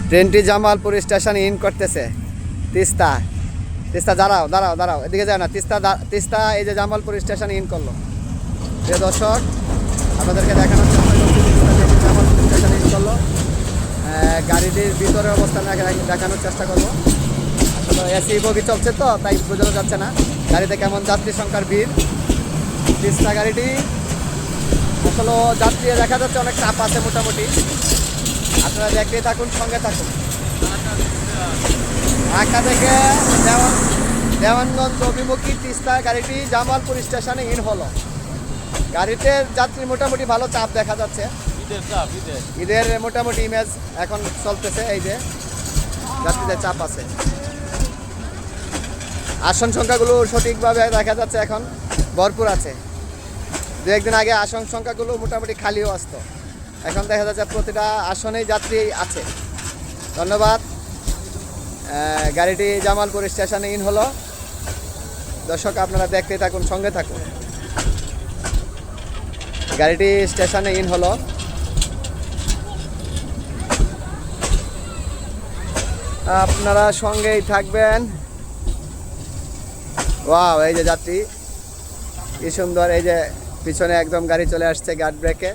ট্রেনটি জামালপুর স্টেশনে ইন করতেছে। তিস্তা তিস্তা দাঁড়াও দাঁড়াও দাঁড়াও, এদিকে যায় না। তিস্তা এই যে জামালপুর স্টেশনে ইন করলো। প্রিয় দর্শক, আপনাদেরকে দেখানোর চেষ্টা করছি তিস্তা ট্রেনটি জামালপুর স্টেশনে ইন করলো। গাড়িটির ভিতরের অবস্থা দেখানোর চেষ্টা করবো। আসলে এসি বগি চলছে তো তাই বোঝানো যাচ্ছে না গাড়িতে কেমন যাত্রী সংখ্যার ভিড়। তিস্তা গাড়িটি আসলে যাত্রী দেখা যাচ্ছে অনেক চাপ আছে মোটামুটি। আপনারা দেখতেই থাকুন, সঙ্গে থাকুন। ঢাকা থেকে দেওয়ানগঞ্জ অভিমুখী তিস্তা গাড়িটি জামালপুর স্টেশনে ইন হলো। গাড়িতে যাত্রী মোটামুটি ভালো চাপ দেখা যাচ্ছে। ঈদের মোটামুটি ইমেজ এখন চলতেছে। এই যে যাত্রীদের চাপ আছে। আসন সংখ্যাগুলো সঠিকভাবে দেখা যাচ্ছে এখন ভরপুর আছে। দু একদিন আগে আসন সংখ্যাগুলো মোটামুটি খালিও আসতো, এখন দেখা যাচ্ছে প্রতিটা আসনেই যাত্রী আছে। ধন্যবাদ। গাড়িটি জামালপুর স্টেশনে ইন হলো। দর্শক, আপনারা দেখতে থাকুন, সঙ্গে থাকুন। গাড়িটি স্টেশনে ইন হলো। আপনারা সঙ্গেই থাকবেন। ওয়াও, এই যে যাত্রী কি সুন্দর। এই যে পিছনে একদম গাড়ি চলে আসছে গার্ড ব্রেকে।